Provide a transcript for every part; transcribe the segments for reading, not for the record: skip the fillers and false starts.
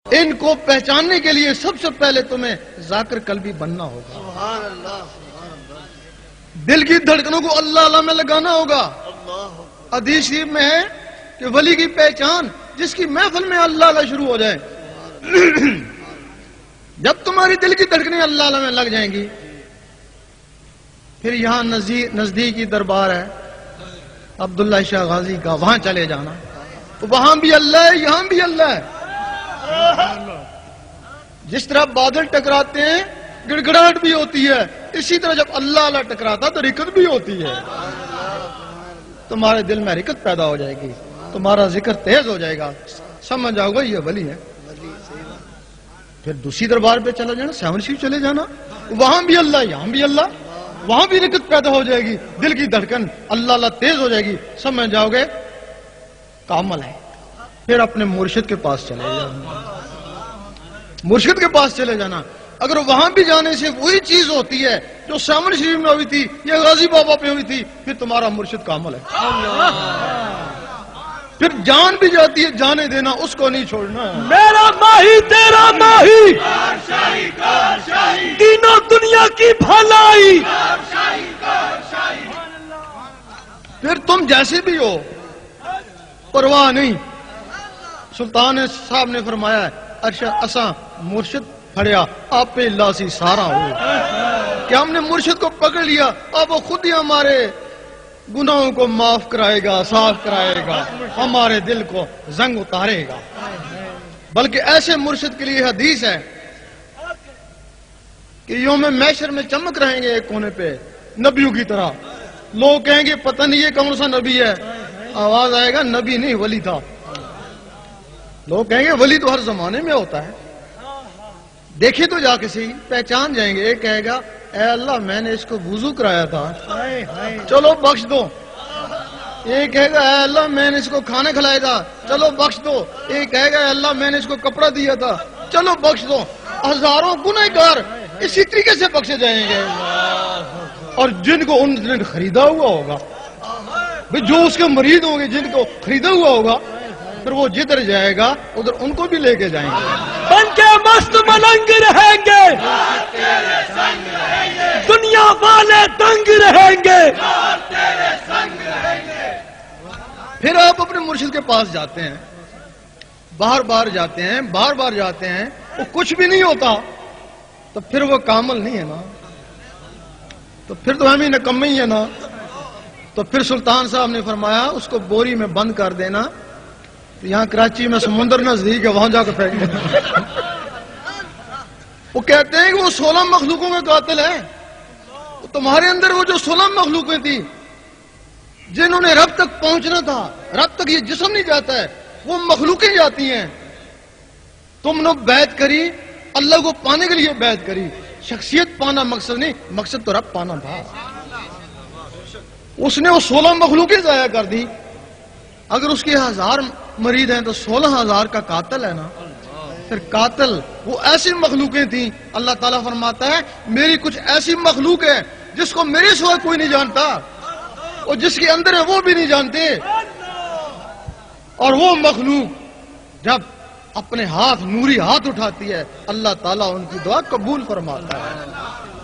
ان کو پہچاننے کے لیے سب سے پہلے تمہیں ذاکر قلبی بننا ہوگا. سبحان اللہ. دل کی دھڑکنوں کو اللہ اللہ میں لگانا ہوگا. حدیث شریف میں ہے کہ ولی کی پہچان جس کی محفل میں اللہ اللہ شروع ہو جائے. جب تمہاری دل کی دھڑکنیں اللہ اللہ میں لگ جائیں گی، پھر یہاں نزدیکی دربار ہے عبداللہ شاہ غازی کا، وہاں چلے جانا. وہاں بھی اللہ ہے، یہاں بھی اللہ ہے. جس طرح بادل ٹکراتے ہیں گڑ گڑاہٹ بھی ہوتی ہے، اسی طرح جب اللہ اللہ ٹکراتا تو رکت بھی ہوتی ہے. تمہارے دل میں رکت پیدا ہو جائے گی، تمہارا ذکر تیز ہو جائے گا، سمجھ جاؤ گا یہ ولی ہے. پھر دوسری دربار پہ چلا جانا، سیون شریف چلے جانا، وہاں بھی اللہ، یہاں بھی اللہ. وہاں بھی رکت پیدا ہو جائے گی، دل کی دھڑکن اللہ اللہ تیز ہو جائے گی، سمجھ جاؤ گے کامل ہے. پھر اپنے مرشد کے پاس چلے جانا، مرشد کے پاس چلے جانا. اگر وہاں بھی جانے سے وہی چیز ہوتی ہے جو سامن شریف میں ہوئی تھی یا غازی بابا پہ ہوئی تھی، پھر تمہارا مرشد کامل ہے. پھر جان بھی جاتی ہے، جانے دینا، اس کو نہیں چھوڑنا. میرا ماہی تیرا ماہی، تینوں دنیا کی بھلائی. پھر تم جیسے بھی ہو پرواہ نہیں. سلطان صاحب نے فرمایا اساں مرشد پھڑیا آپ پہ اللہ سی سارا ہو کہ ہم نے مرشد کو پکڑ لیا، اب وہ خود ہی ہمارے گناہوں کو معاف کرائے گا، صاف کرائے گا، ہمارے دل کو زنگ اتارے گا. بلکہ ایسے مرشد کے لیے حدیث ہے کہ یوم محشر میں چمک رہیں گے ایک کونے پہ نبیوں کی طرح. لوگ کہیں گے پتہ نہیں یہ کون سا نبی ہے، آواز آئے گا نبی نہیں ولی تھا. لوگ کہیں گے ولی تو ہر زمانے میں ہوتا ہے. دیکھیں تو جا کسی پہچان جائیں گے. ایک کہے گا اے اللہ میں نے اس کو وضو کرایا تھا، چلو بخش دو. ایک کہے گا اے اللہ میں نے اس کو کھانا کھلایا تھا، چلو بخش دو. ایک کہے گا اے اللہ میں نے اس کو کپڑا دیا تھا، چلو بخش دو. ہزاروں گنہگار اسی طریقے سے بخشے جائیں گے. اور جن کو ان نے خریدا ہوا ہوگا، جو اس کے مریض ہوں گے، جن کو خریدا ہوا ہوگا، پھر وہ جدھر جائے گا ادھر ان کو بھی لے کے جائیں گے. بن کے مست ملنگ رہیں گے، دنیا والے دنگ رہیں گے. پھر آپ اپنے مرشد کے پاس جاتے ہیں، بار بار جاتے ہیں، بار بار جاتے ہیں، وہ کچھ بھی نہیں ہوتا، تو پھر وہ کامل نہیں ہے نا، تو پھر تو ہم ہی نکمے ہی ہے نا. تو پھر سلطان صاحب نے فرمایا اس کو بوری میں بند کر دینا. یہاں کراچی میں سمندر نزدیک ہے، وہاں جا کے پھینک دینا. وہ کہتے ہیں کہ وہ 16 مخلوقوں کا قاتل ہے. تمہارے اندر وہ جو 16 مخلوقیں تھیں جنہوں نے رب تک پہنچنا تھا، رب تک یہ جسم نہیں جاتا ہے، وہ مخلوقیں جاتی ہیں. تم نے بیعت کری، اللہ کو پانے کے لیے بیعت کری. شخصیت پانا مقصد نہیں، مقصد تو رب پانا تھا. اس نے وہ 16 مخلوقیں ضائع کر دی. اگر اس کے 1000 مرید ہیں تو 16,000 کا قاتل ہے نا. پھر قاتل وہ ایسی مخلوقیں تھیں. اللہ تعالیٰ فرماتا ہے میری کچھ ایسی مخلوق ہے جس کو میرے سوا کوئی نہیں جانتا، اور جس کے اندر ہے وہ بھی نہیں جانتے. اور وہ مخلوق جب اپنے ہاتھ نوری ہاتھ اٹھاتی ہے اللہ تعالیٰ ان کی دعا قبول فرماتا ہے.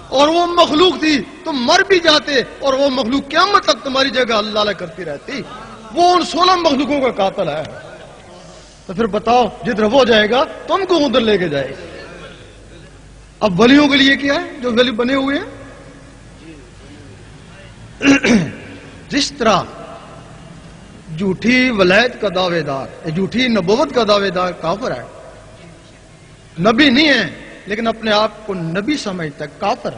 اور وہ مخلوق تھی تم مر بھی جاتے اور وہ مخلوق قیامت تک تمہاری جگہ اللہ اللہ کرتی رہتی. وہ ان 16 مخلوقوں کا قاتل ہے. تو پھر بتاؤ جدھر وہ جائے گا تم کو ادھر لے کے جائے گا. اب ولیوں کے لیے کیا ہے جو ولی بنے ہوئے ہیں؟ جس طرح جھوٹھی ولایت کا دعوے دار، جھوٹھی نبوت کا دعوے دار کافر ہے، نبی نہیں ہے لیکن اپنے آپ کو نبی سمجھتا ہے، کافر.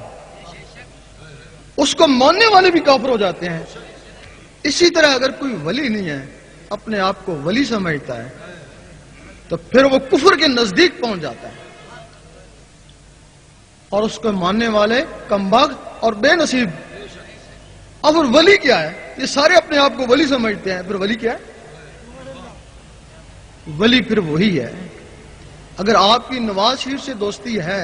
اس کو ماننے والے بھی کافر ہو جاتے ہیں. اسی طرح اگر کوئی ولی نہیں ہے، اپنے آپ کو ولی سمجھتا ہے، تو پھر وہ کفر کے نزدیک پہنچ جاتا ہے. اور اس کو ماننے والے کمبخت اور بے نصیب. اب پھر ولی کیا ہے؟ یہ سارے اپنے آپ کو ولی سمجھتے ہیں، پھر ولی کیا ہے؟ ولی پھر وہی ہے. اگر آپ کی نواز شریف سے دوستی ہے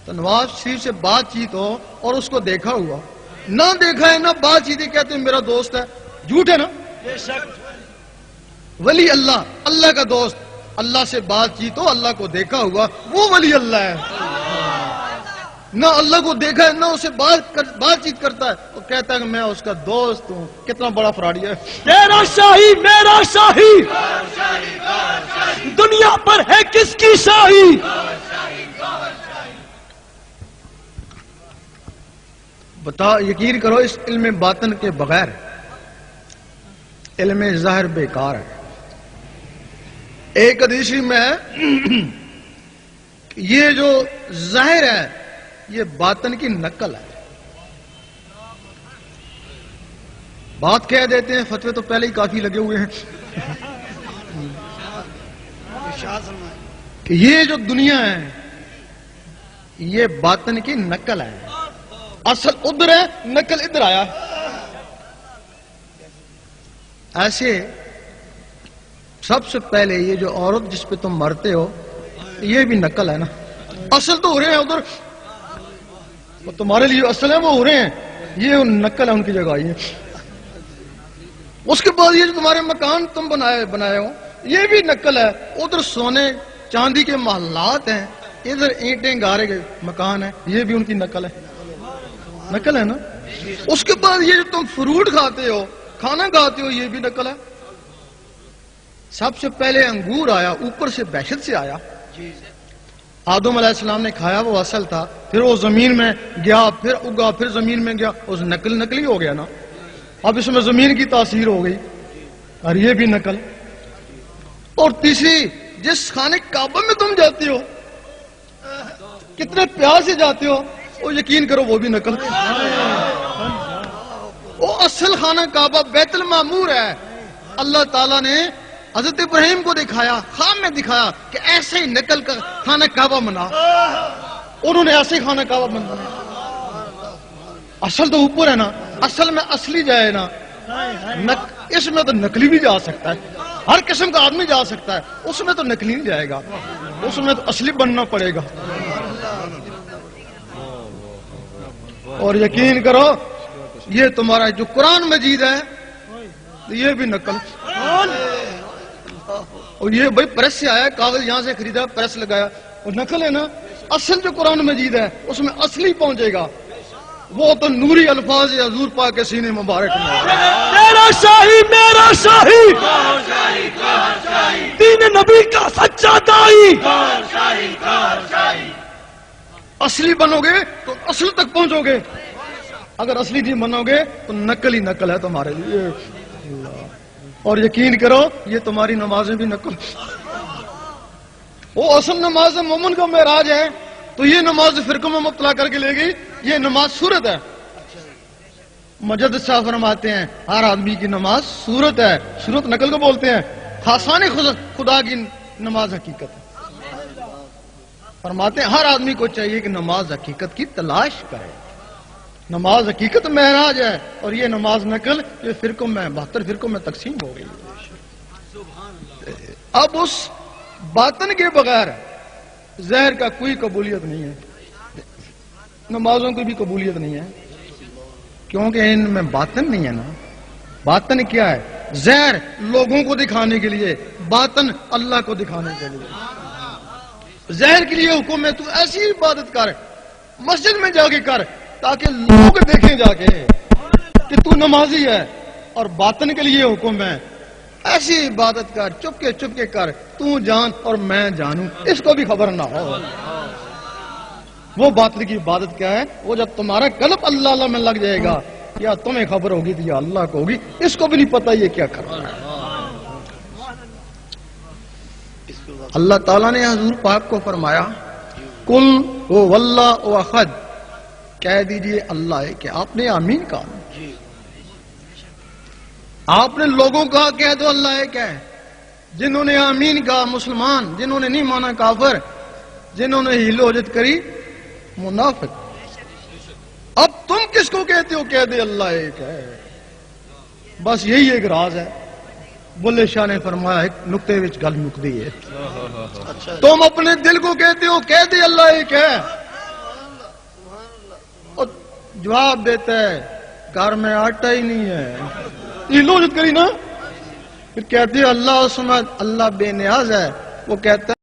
تو نواز شریف سے بات چیت ہو اور اس کو دیکھا ہوا، نہ دیکھا ہے نہ بات چیت کہتے ہیں میرا دوست ہے، جھوٹ ہے نا. ولی اللہ، اللہ کا دوست اللہ سے بات چیت ہو، اللہ کو دیکھا ہوا، وہ ولی اللہ ہے. نہ اللہ کو دیکھا ہے نہ اسے بات چیت کرتا ہے، وہ کہتا ہے کہ میں اس کا دوست ہوں. کتنا بڑا فراڈی ہے. تیرا شاہی میرا شاہی، دنیا پر ہے کس کی شاہی؟ بتا یقین کرو اس علم باطن کے بغیر علم ظاہر بیکار ہے. ایک حدیث میں ہے یہ جو ظاہر ہے یہ باطن کی نقل ہے. بات کہہ دیتے ہیں، فتوے تو پہلے ہی کافی لگے ہوئے ہیں کہ یہ جو دنیا ہے یہ باطن کی نقل ہے. اصل ادھر ہے، نقل ادھر آیا. ایسے سب سے پہلے یہ جو عورت جس پہ تم مرتے ہو یہ بھی نقل ہے نا. اصل تو ہو رہے ہیں ادھر، وہ تمہارے لیے اصل ہے وہ ہو رہے ہیں، یہ نقل ہے ان کی جگہ. یہ اس کے بعد یہ جو تمہارے مکان تم بنائے ہو یہ بھی نقل ہے. ادھر سونے چاندی کے محلات ہیں، ادھر اینٹیں گارے کے مکان ہیں، یہ بھی ان کی نقل ہے. نقل ہے نا. اس کے بعد یہ جو تم فروٹ کھاتے ہو، کھانا کھاتے ہو، یہ بھی نقل ہے. سب سے پہلے انگور آیا، اوپر سے بحشت سے آیا. آدم علیہ السلام نے کھایا، وہ اصل تھا. پھر وہ زمین میں گیا، پھر اگا، پھر زمین میں گیا، اس نقلی ہو گیا نا. اب اس میں زمین کی تاثیر ہو گئی اور یہ بھی نقل. اور تیسری جس خانے کعبہ میں تم جاتے ہو، کتنے پیار سے جاتے ہو، وہ یقین کرو وہ بھی نقل. وہ اصل خانہ کعبہ بیت المعمور ہے. اللہ تعالیٰ نے حضرت ابراہیم کو دکھایا، خواب میں دکھایا کہ ایسے ہی نقل کا خانہ کعبہ بنا. انہوں نے ایسے ہی خانہ کعبہ بنا. اصل تو اوپر ہے نا. اصل میں اصلی جائے نا، اس میں تو نقلی بھی جا سکتا ہے، ہر قسم کا آدمی جا سکتا ہے. اس میں تو نقلی نہیں جائے گا، اس میں تو اصلی بننا پڑے گا. اور یقین کرو یہ تمہارا جو قرآن مجید ہے یہ بھی نقل. اور یہ بھائی پریس سے آیا، کاغذ یہاں سے خریدا، پریس لگایا، اور نقل ہے نا. اصل جو قرآن مجید ہے اس میں اصلی پہنچے گا، وہ تو نوری الفاظ حضور پاک کے سینے مبارک میں. تیرا شاہی میرا شاہی، دین نبی کا سچا دائی. اصلی بنو گے تو اصل تک پہنچو گے، اگر اصلی نہیں بنو گے تو نقل ہی نقل ہے تمہارے لیے. اور یقین کرو یہ تمہاری نمازیں بھی نقل. وہ اصل نماز مومن کا معراج ہے، تو یہ نماز فرقوں میں مبتلا کر کے لے گئی. یہ نماز صورت ہے. مجدد صاحب فرماتے ہیں ہر آدمی کی نماز صورت ہے. صورت نقل کو بولتے ہیں. خاصان خدا کی نماز حقیقت ہے. فرماتے ہیں ہر آدمی کو چاہیے کہ نماز حقیقت کی تلاش کرے. نماز حقیقت معراج ہے، اور یہ نماز نقل یہ فرقوں میں 72 فرقوں میں تقسیم ہو گئی. اب اس باطن کے بغیر زہر کا کوئی قبولیت نہیں ہے، نمازوں کی بھی قبولیت نہیں ہے، کیونکہ ان میں باطن نہیں ہے نا. باطن کیا ہے؟ زہر لوگوں کو دکھانے کے لیے، باطن اللہ کو دکھانے کے لیے. زہر کے لیے حکم ہے تو ایسی عبادت کر، مسجد میں جا کے کر تاکہ لوگ دیکھیں جا کے کہ تو نمازی ہے. اور باطن کے لیے حکم ہے ایسی عبادت کر، چپ کے کر، تو جان اور میں جانوں، اس کو بھی خبر نہ ہو. وہ باطن کی عبادت کیا ہے؟ وہ جب تمہارا قلب اللہ میں لگ جائے گا، یا تمہیں خبر ہوگی یا اللہ کو ہوگی، اس کو بھی نہیں پتا یہ کیا کر رہا ہے. اللہ تعالیٰ نے حضور پاک کو فرمایا کل او واللہ او احد، کہہ دیجئے اللہ ہے. کہ آپ نے آمین کہا، آپ نے لوگوں کہا کہہ دو اللہ ہے. کیا ہے؟ جنہوں نے آمین کہا مسلمان، جنہوں نے نہیں مانا کافر، جنہوں نے ہیل و حجت کری منافق. اب تم کس کو کہتے ہو؟ کہہ دے اللہ ایک ہے. بس یہی ایک راز ہے. بلے شاہ نے فرمایا ایک نقطے وچ گل مکدی ہے. تم اپنے دل کو کہتے ہو کہہ دے اللہ ایک ہے، اور جواب دیتا ہے گھر میں آٹا ہی نہیں ہے. یہ لوجت کری نا. پھر کہتے ہو اللہ سمجھ، اللہ بے نیاز ہے، وہ کہتا ہے